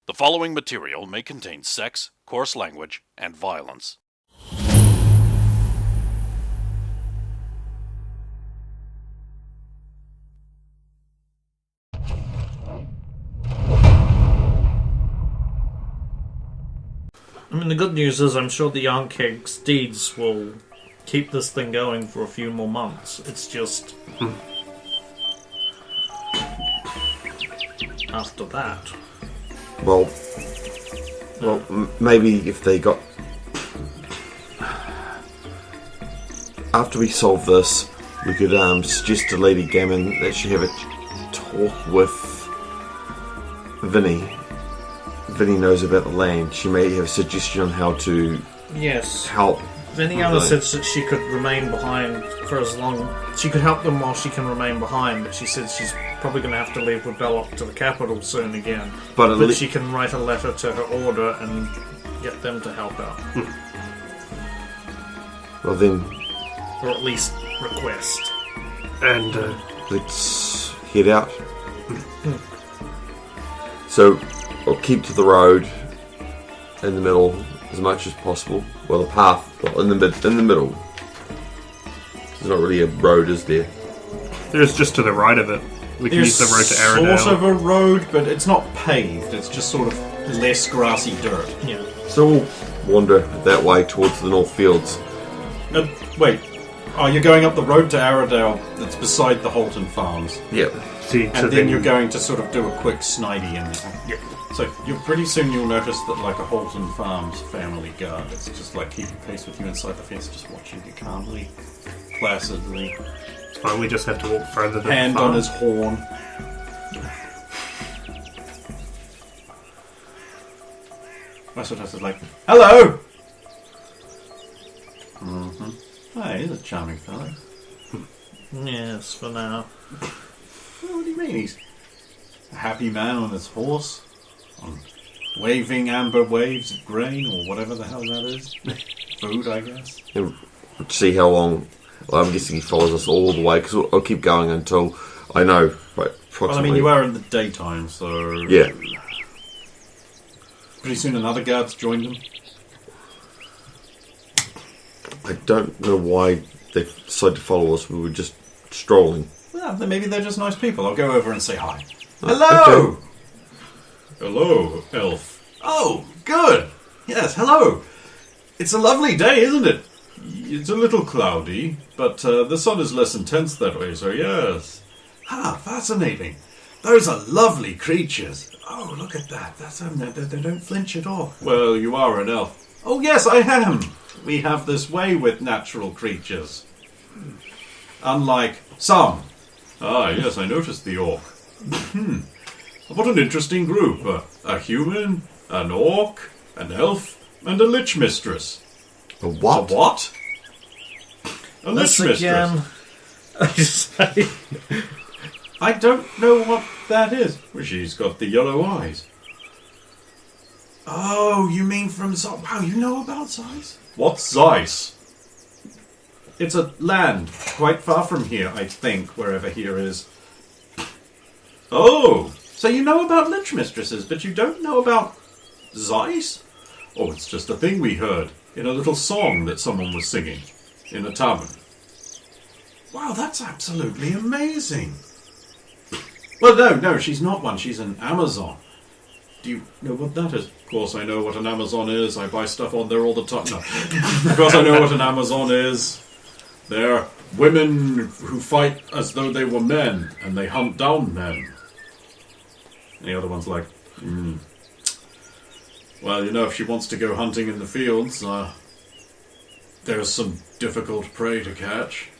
The following material may contain sex, coarse language, and violence. I mean, the good news is I'm sure the Archival's deeds will keep this thing going for a few more months. It's just... after that... Well, maybe if they got... After we solve this, we could suggest to Lady Gammon that she have a talk with Vinny. Vinny knows about the land. She may have a suggestion on how to help. Viniana said that she could remain behind for as long... She could help them while she can remain behind, but she said she's probably going to have to leave with Belloc to the capital soon again. But she can write a letter to her order and get them to help out. Well then... Or at least request. And let's head out. So, we'll keep to the road in the middle as much as possible. Well, the path, in the middle. There's not really a road, is there? There's just to the right of it. We can use the road to Arendelle. Sort of a road, but it's not paved. It's just sort of less grassy dirt. Yeah. So we'll wander that way towards the North Fields. Wait. Oh, you're going up the road to Arendelle that's beside the Holton Farms. Yeah. And then you're going to sort of do a quick snidey in there. Yeah. So pretty soon you'll notice that like a Holton Farms family guard is just like keeping pace with you inside the fence, just watching you calmly, placidly. It's fine, we just have to walk further than Hand the farm. on his horn. Westwood is like, hello! Hey, he's a charming fellow. Yes, for now. Well, what do you mean? He's a happy man on his horse, on waving amber waves of grain, or whatever the hell that is. Food, I guess. And we'll see how long... Well, I'm guessing he follows us all the way, because I'll keep going until I know, right, approximately... Well, I mean, you are in the daytime, so... Yeah. Pretty soon another guard's joined him. I don't know why they decided to follow us. We were just strolling. Well, then maybe they're just nice people. I'll go over and say hi. Hello! Okay. Hello, elf. Oh, good. Yes, hello. It's a lovely day, isn't it? It's a little cloudy, but the sun is less intense that way, so yes. Ah, fascinating. Those are lovely creatures. Oh, look at that. That's they don't flinch at all. Well, you are an elf. Oh, yes, I am. We have this way with natural creatures. Unlike some. Ah, yes, I noticed the orc. What an interesting group. A human, an orc, an elf, and a lich mistress. A what? A what? A lich mistress. Again, I just say... I don't know what that is. Well, she's got the yellow eyes. Oh, you mean from Zeiss? Wow, you know about Zeiss? What's Zeiss? It's a land quite far from here, I think, wherever here is. Oh, so you know about lich mistresses, but you don't know about Zeiss? Oh, it's just a thing we heard in a little song that someone was singing in a tavern. Wow, that's absolutely amazing. Well, no, she's not one. She's an Amazon. Do you know what that is? Of course I know what an Amazon is. I buy stuff on there all the time. No. Of course I know what an Amazon is. They're women who fight as though they were men, and they hunt down men. And the other one's like, Well, you know, if she wants to go hunting in the fields, there's some difficult prey to catch.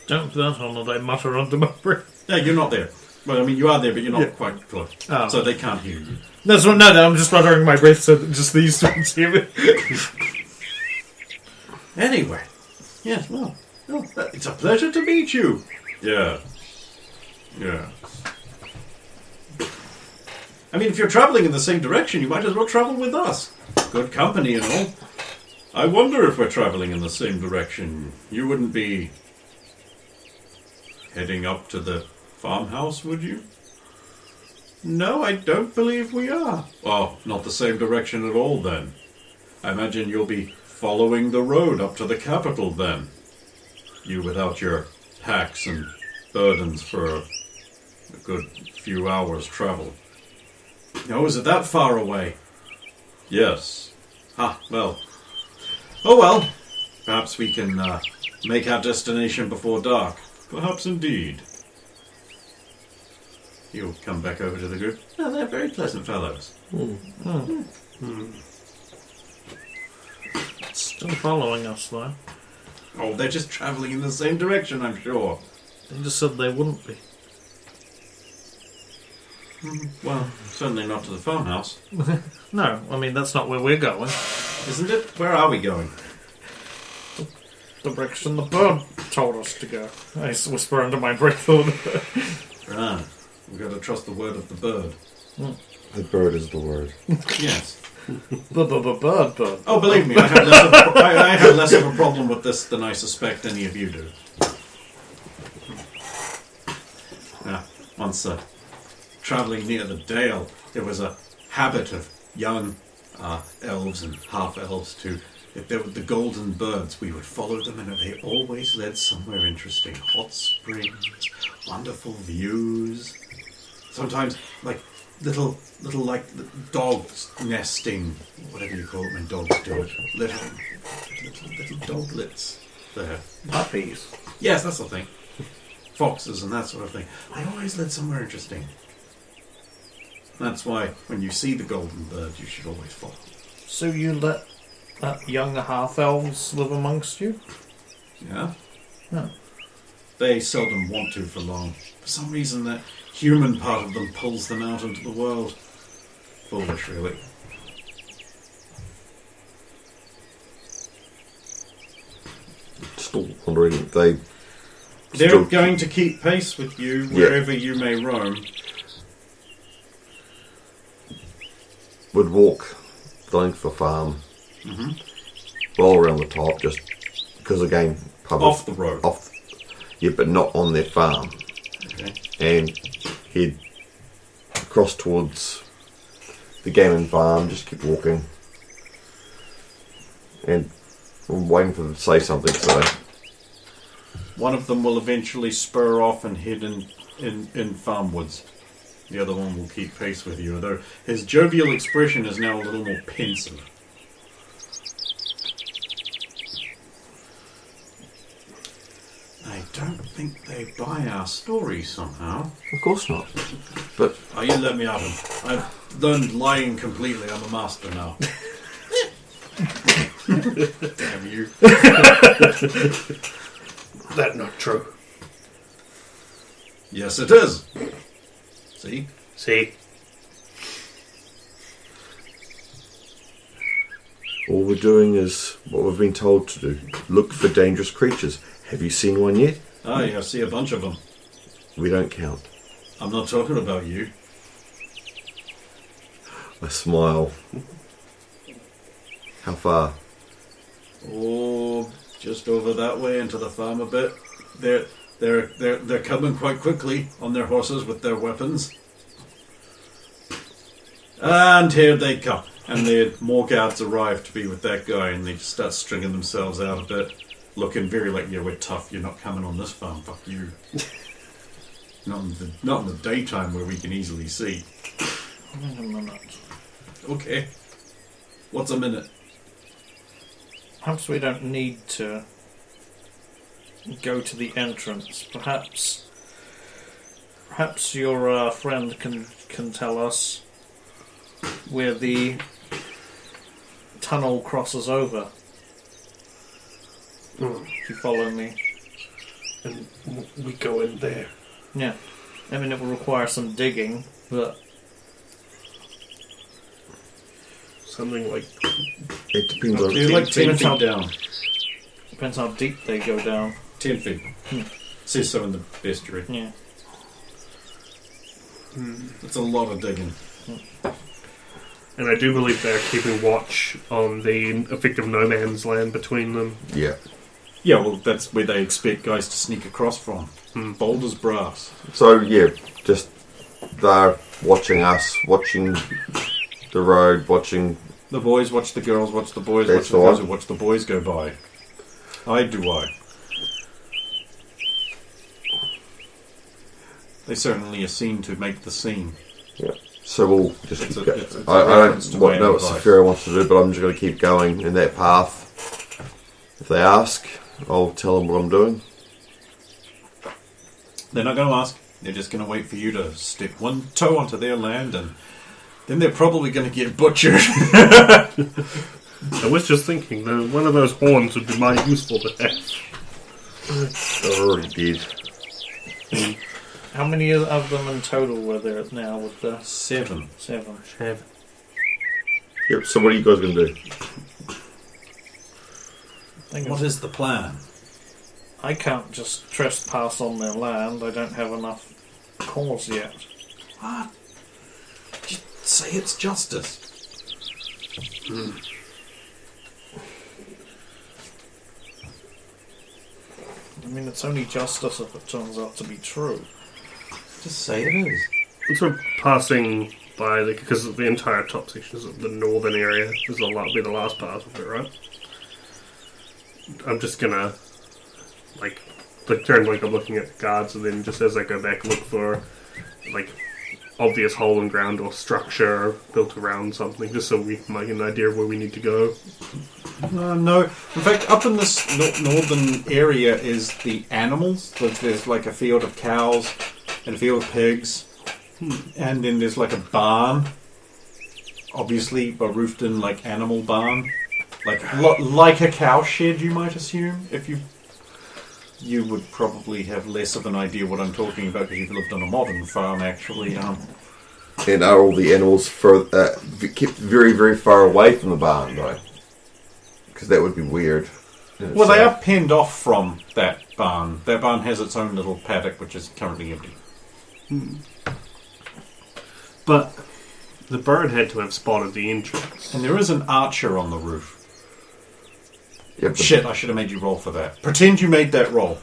Don't put that on, I mutter under my breath. Yeah, you're not there. Well, I mean, you are there, but you're not quite close. Oh. So they can't hear you. That's what, no, I'm just muttering my breath so that just these ones hear me. Anyway. Yes, well, it's a pleasure to meet you. Yeah. Yeah. I mean, if you're travelling in the same direction, you might as well travel with us. Good company and all. I wonder if we're travelling in the same direction. You wouldn't be heading up to the farmhouse, would you? No, I don't believe we are. Oh, not the same direction at all, then. I imagine you'll be following the road up to the capital, then. You without your packs and burdens for a good few hours' travel. Oh, is it that far away? Yes. Ah, well. Oh, well. Perhaps we can make our destination before dark. Perhaps indeed. You'll come back over to the group. Oh, they're very pleasant fellows. Still following us, though. Oh, they're just travelling in the same direction, I'm sure. They just said they wouldn't be. Well, certainly not to the farmhouse. No, I mean, that's not where we're going. Isn't it? Where are we going? The direction the bird told us to go. I whisper under my breath. Ah, we've got to trust the word of the bird. The bird is the word. Yes. Bird. Oh, believe me, I have less of a problem with this than I suspect any of you do. Once travelling near the Dale, there was a habit of young elves and half-elves to, if they were the golden birds, we would follow them, and they always led somewhere interesting. Hot springs, wonderful views. Sometimes, like, little like dogs nesting, whatever you call it when dogs do it. Little doglets there. Puppies. Yes, that's the thing. Foxes and that sort of thing. They always led somewhere interesting. That's why when you see the golden bird, you should always follow. So you let young half-elves live amongst you? Yeah? No. They seldom want to for long. For some reason, that human part of them pulls them out into the world. Foolish, really. Still wondering if they're going to keep pace with you wherever you may roam. would walk the length of the farm, all around the top, just because again, public, off the road. Yeah, but not on their farm. Okay. And he'd cross towards the gammon farm, just keep walking. And I'm waiting for them to say something, so... One of them will eventually spur off and head in farmwoods. The other one will keep pace with you, though his jovial expression is now a little more pensive. I don't think they buy our story somehow. Of course not. But... Oh, you let me have him. I've learned lying completely. I'm a master now. Damn you. That's not true. Yes, it is. See? All we're doing is what we've been told to do. Look for dangerous creatures. Have you seen one yet? Oh, yeah, I see a bunch of them. We don't count. I'm not talking about you. I smile. How far? Oh, just over that way into the farm a bit. They're coming quite quickly on their horses with their weapons. And here they come. And more guards arrive to be with that guy, and they just start stringing themselves out a bit, looking very like, yeah, we're tough. You're not coming on this farm. Fuck you. Not in the daytime where we can easily see. Wait a minute. Okay. What's a minute? Perhaps we don't need to go to the entrance. Perhaps your friend can tell us where the tunnel crosses over. If you follow me. And we go in there. Yeah. I mean, it will require some digging, but... Something like... It depends on... They're like 10 depends feet how- down. Depends how deep they go down. 10 feet. Says so in the bestiary. Yeah. It's a lot of digging. And I do believe they're keeping watch on the effective no man's land between them. Yeah. Yeah, well, that's where they expect guys to sneak across from. Bold as brass. So, yeah, just they're watching us, watching the road, watching... The boys watch the girls, watch the boys, That's watch the girls, the and watch the boys go by. I. They certainly are seen to make the scene. Yeah. So we'll just It's keep a- going. it's a I reference don't to my know what advice. Saphira wants to do, but I'm just going to keep going in that path. If they ask, I'll tell them what I'm doing. They're not going to ask. They're just going to wait for you to stick one toe onto their land, and then they're probably going to get butchered. I was just thinking, one of those horns would be mighty useful to have. They're already dead. How many of them in total were there now with the 7. 7? Yep, so what are you guys going to do? What is the plan? I can't just trespass on their land. I don't have enough cause yet. What? Just say it's justice. I mean, it's only justice if it turns out to be true. Just say it is. I'm sort of passing by because the entire top section is the northern area. This will be the last part of it, right? I'm just gonna turn like I'm looking at the guards, and then just as I go back, look for obvious hole in ground or structure built around something, just so we might get an idea of where we need to go. No. In fact, up in this northern area is the animals. There's like a field of cows and a field of pigs. And then there's like a barn. Obviously, a roofed-in animal barn. Like a cow shed, you might assume. If you would probably have less of an idea what I'm talking about because you've lived on a modern farm, actually. And are all the animals kept very, very far away from the barn, though? Because that would be weird. Well, they are penned off from that barn. That barn has its own little paddock, which is currently empty. But the bird had to have spotted the entrance. And there is an archer on the roof. Yep, Shit, I should have made you roll for that. Pretend you made that roll.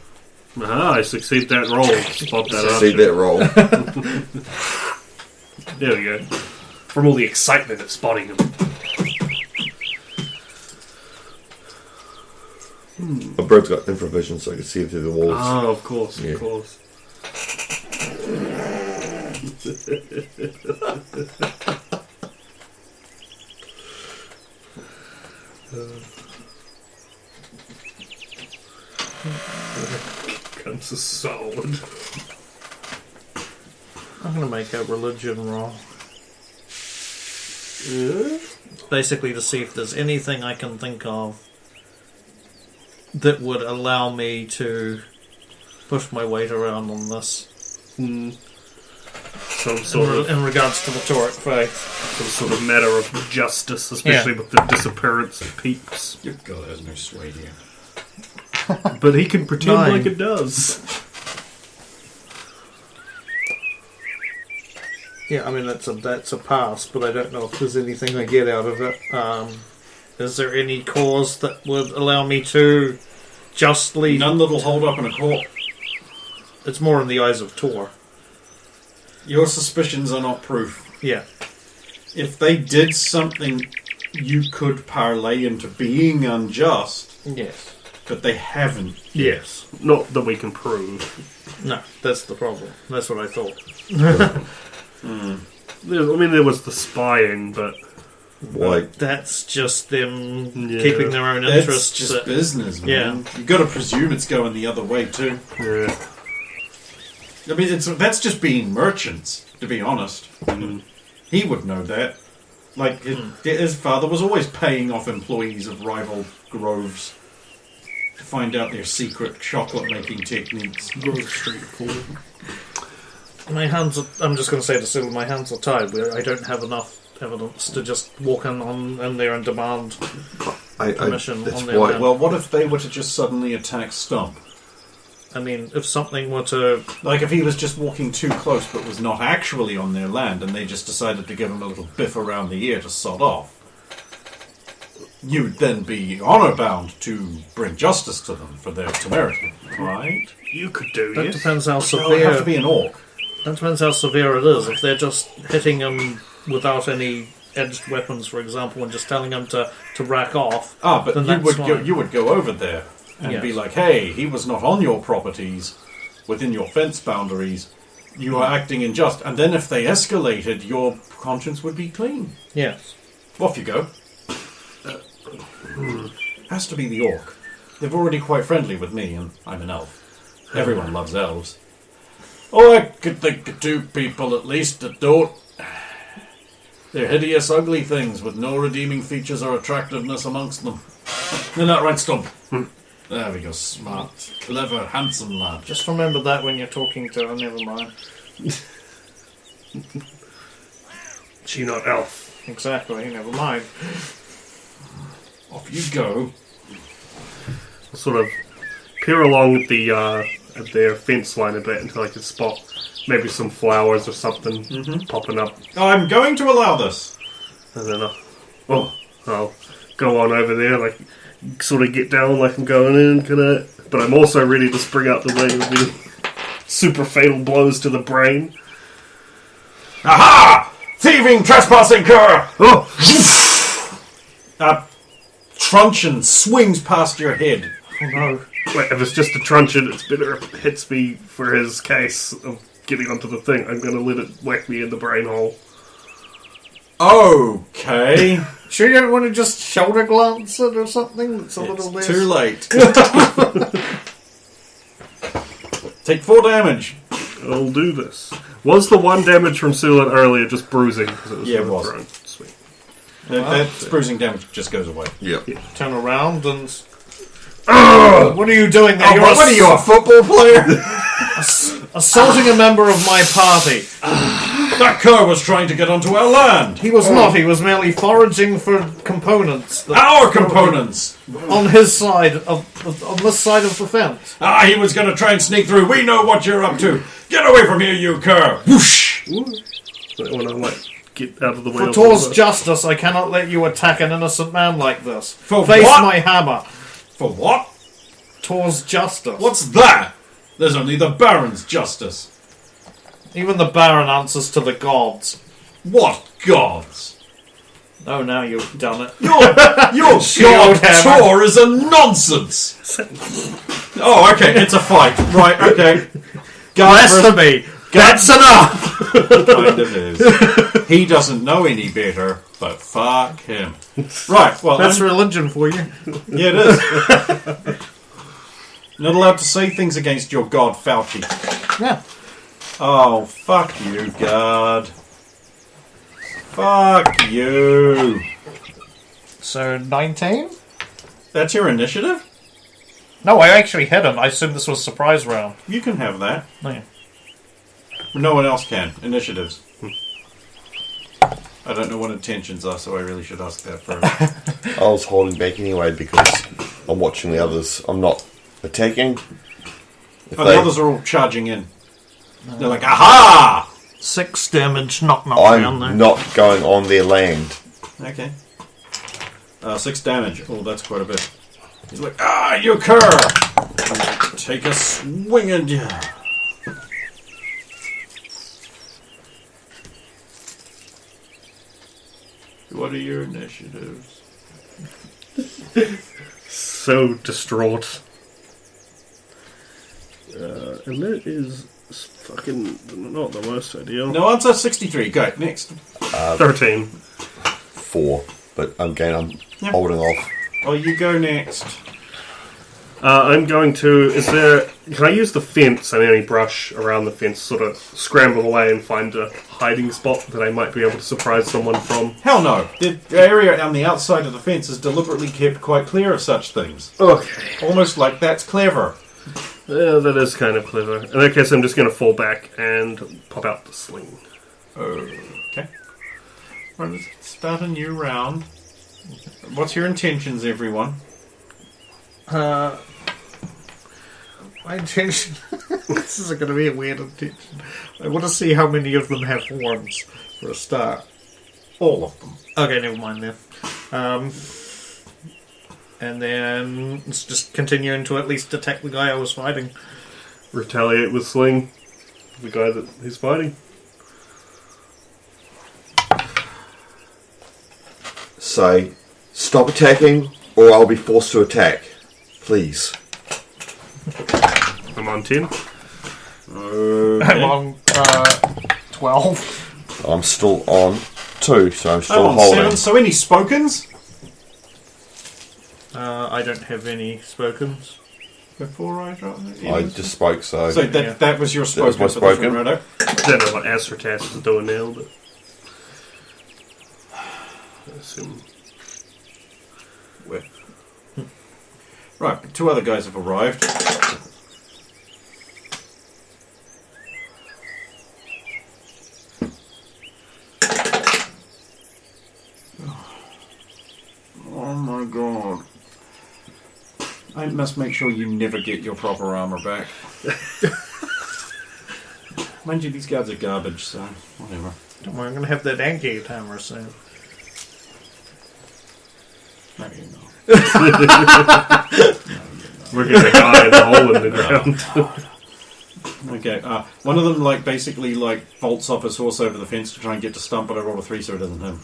Ah, I succeed that roll. Spot that see archer. that roll. There we go. From all the excitement of spotting him. My bird's got infravision, so I can see it through the walls. Oh, of course, Yeah. of course. Comes a solid. I'm going to make a religion roll. Basically to see if there's anything I can think of that would allow me to push my weight around on this. Some sort of In regards to the Tauric faith. some sort of matter of justice, especially with the disappearance of peeps. Your God has no sway here. But he can pretend 9. like it does. Yeah, I mean that's a pass, but I don't know if there's anything I get out of it. Is there any cause that would allow me to justly? None that'll hold up in a court. It's more in the eyes of Tor. Your suspicions are not proof. Yeah. If they did something you could parlay into being unjust, Yes. but they haven't. Yes. Not that we can prove. No, that's the problem. That's what I thought. There was the spying, but Like, That's just them Yeah. keeping their own That's interests. just business, man. Yeah. You've got to presume it's going the other way, too. yeah. I mean, that's just being merchants, to be honest. He would know that. Like, his father was always paying off employees of rival groves to find out their secret chocolate-making techniques. Grove Street forward. My hands are, I'm just going to say to Sybil, my hands are tied. I don't have enough evidence to just walk in there and demand permission that's on their why. land. Well, what if they were to just suddenly attack Stump? I mean, if something were to... Like, if he was just walking too close but was not actually on their land and they just decided to give him a little biff around the ear to sod off, you'd then be honour-bound to bring justice to them for their temerity, right? You could do That yes. depends how So it would have to severe... be an orc. That depends how severe it is. If they're just hitting him without any edged weapons, for example, and just telling him to rack off. But then you would go over there and be like, hey, he was not on your properties, within your fence boundaries. You are acting unjust. And then if they escalated, your conscience would be clean. Yes. Off you go. Has to be the orc. They're already quite friendly with me, and I'm an elf. Everyone loves elves. Oh, I could think of 2 people at least that don't. They're hideous, ugly things with no redeeming features or attractiveness amongst them. They're not right, Stump. There we go. Smart, clever, handsome lad. Just remember that when you're talking to her. Never mind. She not elf. Exactly. Never mind. Off you go. Sort of peer along at their fence line a bit until I can spot maybe some flowers or something popping up. I'm going to allow this. And then I'll go on over there, like, sort of get down like I'm going in, but I'm also ready to spring out the way of the super fatal blows to the brain. Aha! Thieving, trespassing cur! Truncheon swings past your head. Oh no. Wait, if it's just a truncheon, it's better if it hits me for his case of getting onto the thing. I'm going to let it whack me in the brain hole. Okay. Sure you don't want to just shoulder glance it or something? It's a little less... too late. Take 4 damage. I'll do this. Was the 1 damage from Sulan earlier just bruising? Yeah, it was. Thrown? Sweet. That bruising damage just goes away. Yep. Turn around and... What are you doing there? Oh, what are you, a football player? Assaulting a member of my party. That cur was trying to get onto our land. He was not. He was merely foraging for components. Our components. On his side on this side of the fence. He was going to try and sneak through. We know what you're up to. Get away from here, you cur. Whoosh. I want to, get out of the way. For Tor's justice, I cannot let you attack an innocent man like this. For Face what? my hammer. For what? Tor's justice. What's that? There's only the Baron's justice. Even the Baron answers to the gods. What gods? Oh, now you've done it. Your god Tor is a nonsense. Oh, okay, it's a fight. Right, okay. Blasphemy! That's enough! Kind of is. He doesn't know any better, but fuck him. Right, well... That's religion for you. Yeah, it is. Not allowed to say things against your god, Fauci. Yeah. Oh, fuck you, God. Fuck you. So, 19? That's your initiative? No, I actually hit him. I assumed this was surprise round. You can have that. Oh, yeah. No one else can. Initiatives. I don't know what intentions are, so I really should ask that first. I was holding back anyway because I'm watching the others. I'm not attacking. The others are all charging in. They're like, aha! 6 damage, knock down there. I'm not going on their land. Okay. 6 damage. Oh, that's quite a bit. He's like, you cur! Take a swing at you. What are your initiatives? So distraught. And that is fucking not the most ideal. No answer, 63. Go, next. 13. 4, but I'm holding off. Oh, you go next. I'm going to... Can I use the fence and any brush around the fence, sort of scramble away and find a hiding spot that I might be able to surprise someone from? Hell no. The area on the outside of the fence is deliberately kept quite clear of such things. Okay. Almost like that's clever. Yeah, that is kind of clever. In that case, I'm just going to fall back and pop out the sling. Okay. Well, let's start a new round. What's your intentions, everyone? My intention... this is going to be a weird intention. I want to see how many of them have horns, for a start. All of them. Okay, never mind then. And then let's just continuing to at least attack the guy I was fighting. Retaliate with sling. the guy that he's fighting. Say, stop attacking, or I'll be forced to attack. Please. I'm on 10. I'm on 12. I'm still on 2, so I'm still I'm on holding. 7, so any spokens? I don't have any spokens. Before I drop it? I just spoke, so... So that was your spoken. was my for this spoken. one, righto? I don't know what Asratas is doing now, but... I assume... Where? Right, 2 other guys have arrived. Oh my god. I must make sure you never get your proper armour back. Mind you, these guards are garbage, so whatever. Don't worry, I'm going to have that anti hammer soon. No, you're not. We're getting a guy in the hole in the ground. Okay, one of them basically vaults off his horse over the fence to try and get to Stump, but I rolled a 3 so it doesn't hit him.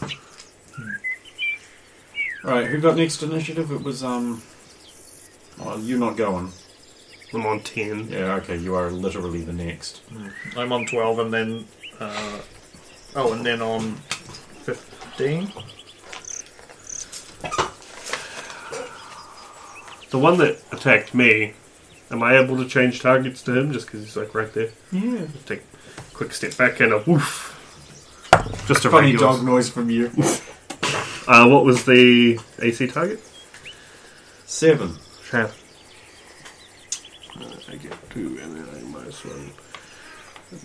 Right, who got next initiative? It was, well, you're not going. I'm on 10. Yeah, okay, you are literally the next. I'm on 12 and then... and then on 15. The one that attacked me, am I able to change targets to him just because he's right there? Yeah. Just take a quick step back and a woof. Just a Funny regular. dog noise from you. What was the AC target? 7. Yeah. I get 2 and then I minus 1.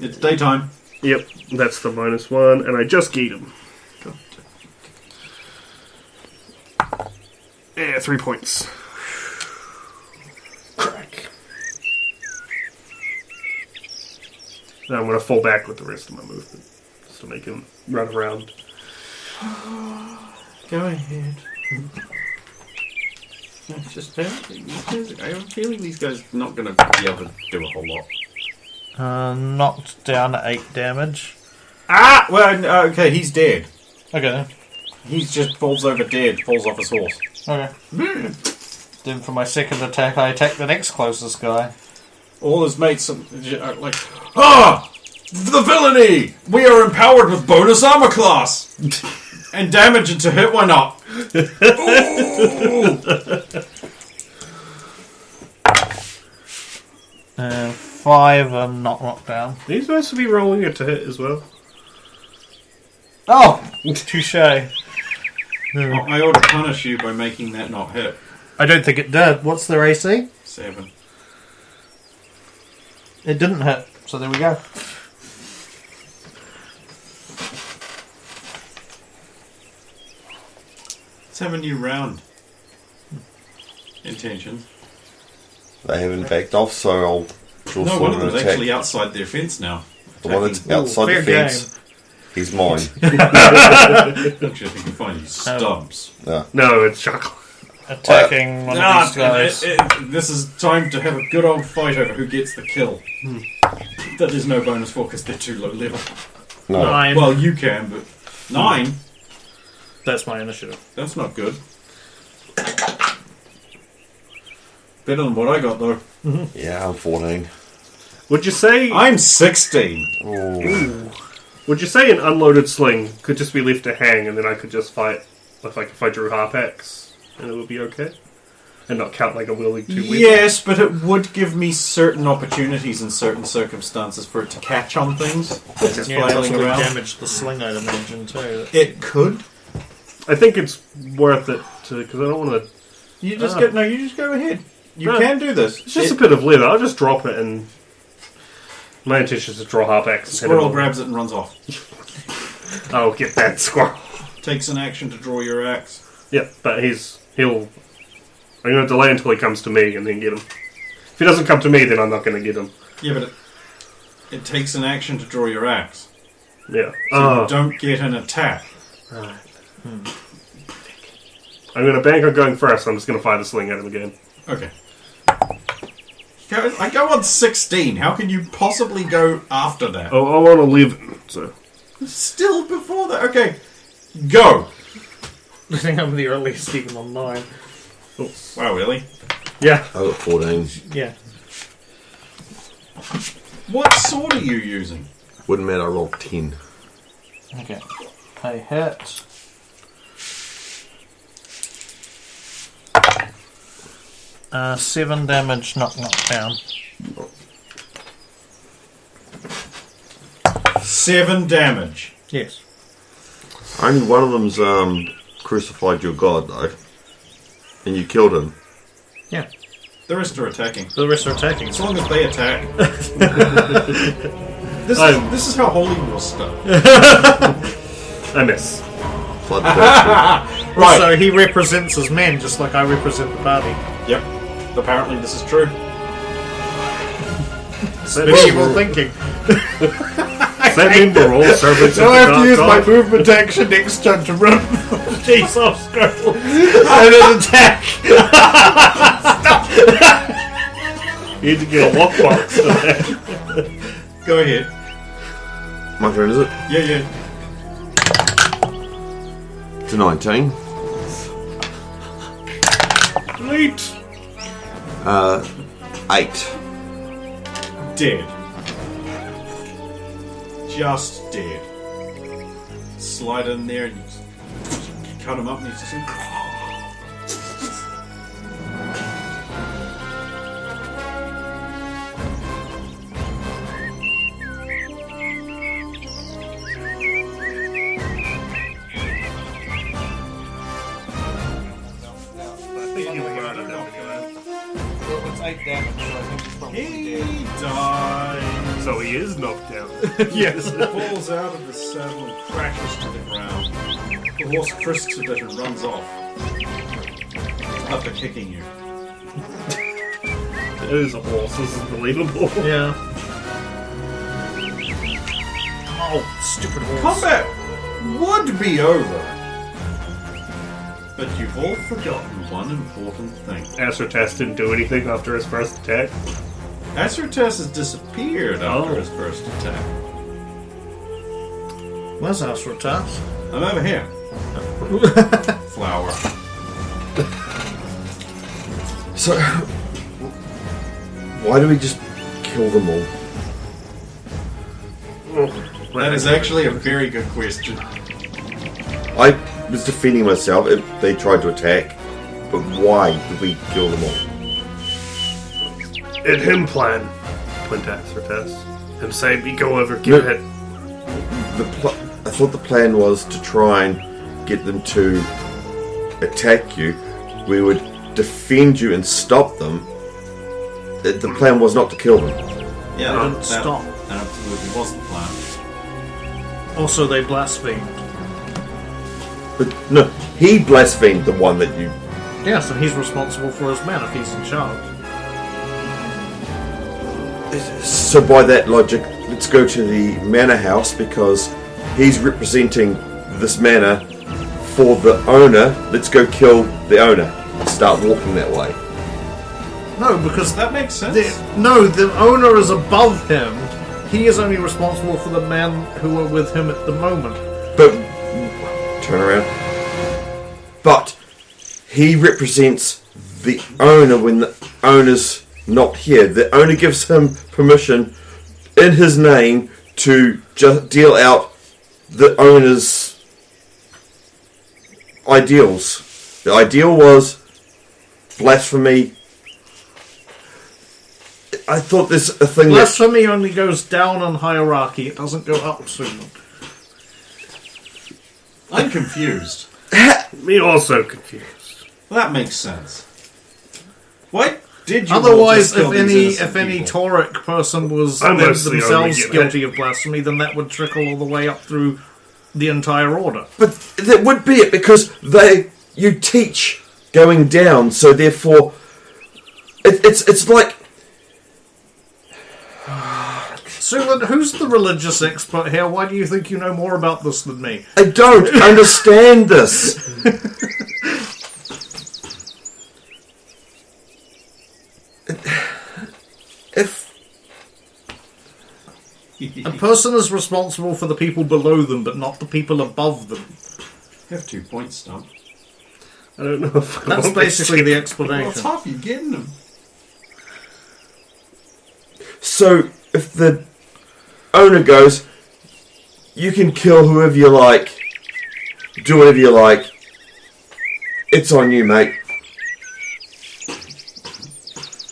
It's daytime. Yep, that's the -1, and I just geet him. Yeah, 3 points. Crack. Now I'm going to fall back with the rest of my movement, just to make him run around. Go ahead. I have a feeling these guys are not going to be able to do a whole lot. Knocked down at 8 damage. Ah! Well, okay, he's dead. Okay. He just falls over dead, falls off his horse. Okay. Then for my second attack, I attack the next closest guy. All his mates are ah! The villainy! We are empowered with bonus armor class! And damage and to hit, why not? Ooh! 5 and not knocked down. Are you supposed to be rolling it to hit as well? Oh! Touche. I ought to punish you by making that not hit. I don't think it did. What's their AC? 7. It didn't hit, so there we go. Let's have a new round. Intention. They haven't backed off, so I'll draw No, sword one of and them's attack. actually outside their fence now. The one that's outside the fair fence, he's mine. Actually, I think you find these stumps. Yeah. No, it's chocolate. Attacking one of these guys. This is time to have a good old fight over who gets the kill. That there's no bonus for because they're too low level. No. 9. Well, you can, but 9? That's my initiative. That's not good. Better than what I got, though. Yeah, I'm 14. Would you say? I'm 16. Ooh. Would you say an unloaded sling could just be left to hang, and then I could just fight, if I drew harp axe, and it would be okay, and not count like a wielding 2 weapons? Yes, but it would give me certain opportunities in certain circumstances for it to catch on things. As it's Yeah, flailing possibly around. damage the sling, I'd imagine, too. It could. I think it's worth it because I don't want to. You just go. No, you just go ahead. You No, can do this. It's just a bit of leather. I'll just drop it, and my intention is to draw harp axe. Squirrel grabs it and runs off. Oh, get that squirrel! Takes an action to draw your axe. Yep, but he'll. I'm going to delay until he comes to me and then get him. If he doesn't come to me, then I'm not going to get him. Yeah, but it takes an action to draw your axe. Yeah. So you don't get an attack. Right. I'm going to bank on going first. I'm just going to fire the sling at him again. Okay. I go on 16. How can you possibly go after that? Oh, I want to leave it. So. Still before that. Okay. Go. I think I'm the earliest even on 9. Oh, wow, really? Yeah. I got 14. Yeah. What sword are you using? Wouldn't matter, I rolled 10. Okay. I hit. Uh, 7 damage, knock down. 7 damage. Yes. Only one of them's crucified your god, though. And you killed him. Yeah. The rest are attacking. The rest are attacking. As long as they attack. This is how Holy Wars start. I miss. Bloodthirsty. Right. So he represents his men, just like I represent the party. Yep. Apparently this is true. Medieval thinking. That mean we're all servants of So the I have to god use my god? movement action next turn to run Jesus scroll and an attack. You need to get a lockbox for that. Go ahead. My turn, is it? Yeah. To 19. Great. 8. Dead. Just dead. Slide in there and you cut him up and he's just like... It's 8 damage, so I think he's probably He dies. So he is knocked down. Yes. Falls out of the saddle and crashes to the ground. The horse frisks a bit and runs off. After kicking you. It is a horse. This is believable. Yeah. Oh, stupid horse. Combat would be over. But you've all forgotten one important thing. Acertas didn't do anything after his first attack. Acertas has disappeared after his first attack. Where's Asratas? I'm over here. Flower. So, why do we just kill them all? That is actually a very good question. I was defending myself if they tried to attack, but why did we kill them all? It him plan. Point to Acertas. Him say, "We go over, get hit." I thought the plan was to try and get them to attack you. We would defend you and stop them. The plan was not to kill them. Yeah, Don't stop. That absolutely was the plan. Also, they blasphemed. But no, he blasphemed the one that you... Yes, and he's responsible for his men if he's in charge. So by that logic, let's go to the manor house because he's representing this manor for the owner. Let's go kill the owner and start walking that way. No, because That makes sense. the owner is above him. He is only responsible for the men who are with him at the moment. But turn around. But he represents the owner when the owner's not here. The owner gives him permission in his name to just deal out the owner's ideals. The ideal was blasphemy. I thought there's a thing that... Blasphemy only goes down in hierarchy, it doesn't go up soon. I'm confused. Me also confused. Well, that makes sense. Why did you Otherwise, all just kill if these any innocent people? Tauric person was I'm mostly themselves only guilty of blasphemy, then that would trickle all the way up through the entire order. But that would be it because you teach going down, so therefore it's like... Sulan, who's the religious expert here? Why do you think you know more about this than me? I don't understand this. A person is responsible for the people below them, but not the people above them. You have 2 points, Stump. I don't know if That's basically the Well, it's explanation. half you getting them. So, if the owner goes, you can kill whoever you like, do whatever you like, it's on you, mate.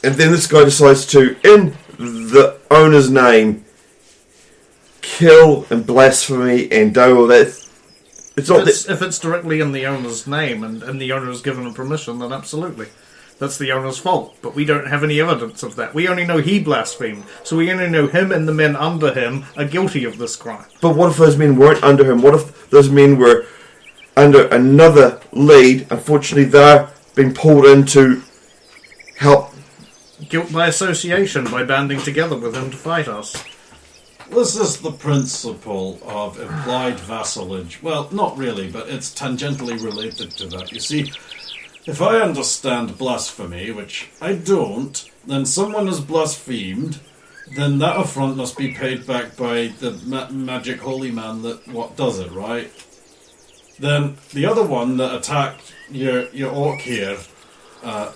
And then this guy decides to, in the owner's name, kill and blasphemy and do all that. It's not If it's directly in the owner's name and the owner has given him permission, then absolutely. That's the owner's fault. But we don't have any evidence of that. We only know he blasphemed. So we only know him and the men under him are guilty of this crime. But what if those men weren't under him? What if those men were under another lead? Unfortunately, they're being pulled in to help. Guilt by association, by banding together with him to fight us. This is the principle of implied vassalage. Well, not really, but it's tangentially related to that. You see, if I understand blasphemy, which I don't, then someone has blasphemed, then that affront must be paid back by the magic holy man that what does it, right? Then the other one that attacked your orc here,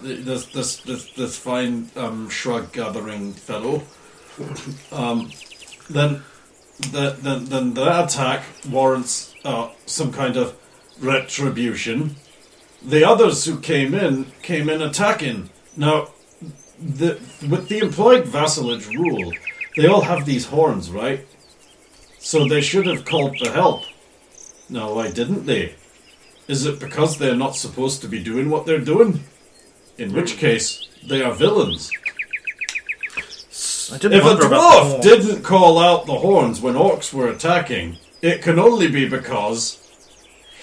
this fine shrug gathering fellow, then that attack warrants some kind of retribution. The others who came in attacking. Now, with the employed vassalage rule, they all have these horns, right? So they should have called for help. Now, why didn't they? Is it because they're not supposed to be doing what they're doing? In which case, they are villains. If a dwarf didn't call out the horns when orcs were attacking, it can only be because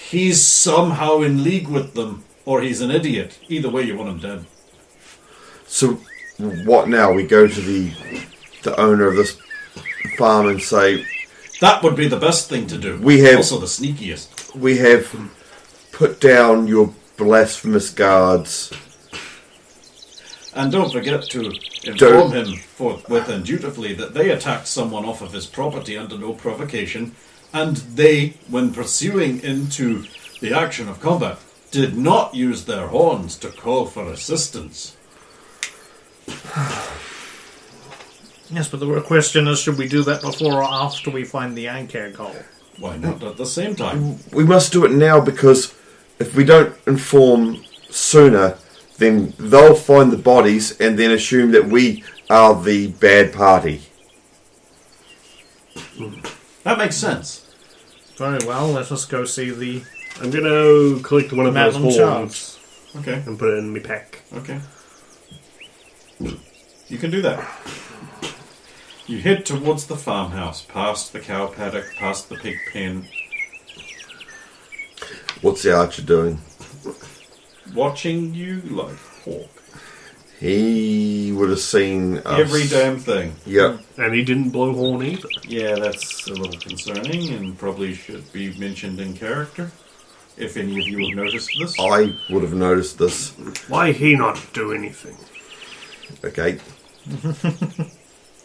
he's somehow in league with them, or he's an idiot. Either way, you want him dead. So, what now? We go to the owner of this farm and say, that would be the best thing to do. We have also the sneakiest. We have put down your blasphemous guards. And don't forget to inform him forthwith and dutifully that they attacked someone off of his property under no provocation, and they, when pursuing into the action of combat, did not use their horns to call for assistance. Yes, but the question is, should we do that before or after we find the anchor goal? Why not at the same time? We must do it now, because if we don't inform sooner, then they'll find the bodies and then assume that we are the bad party. That makes sense. Very well, let us go see the... I'm going to collect one of those horns. Okay. And put it in my pack. Okay. You can do that. You head towards the farmhouse, past the cow paddock, past the pig pen. What's the archer doing? Watching you like hawk. He would have seen us. Every damn thing. Yep. And he didn't blow horn either. Yeah, that's a little concerning and probably should be mentioned in character. If any of you have noticed this. I would have noticed this. Why he not do anything? Okay.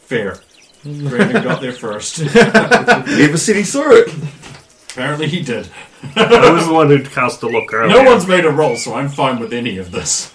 Fair. Brandon got there first. Never said he saw it. Apparently he did. I was the one who cast the look earlier. No one's made a roll, so I'm fine with any of this.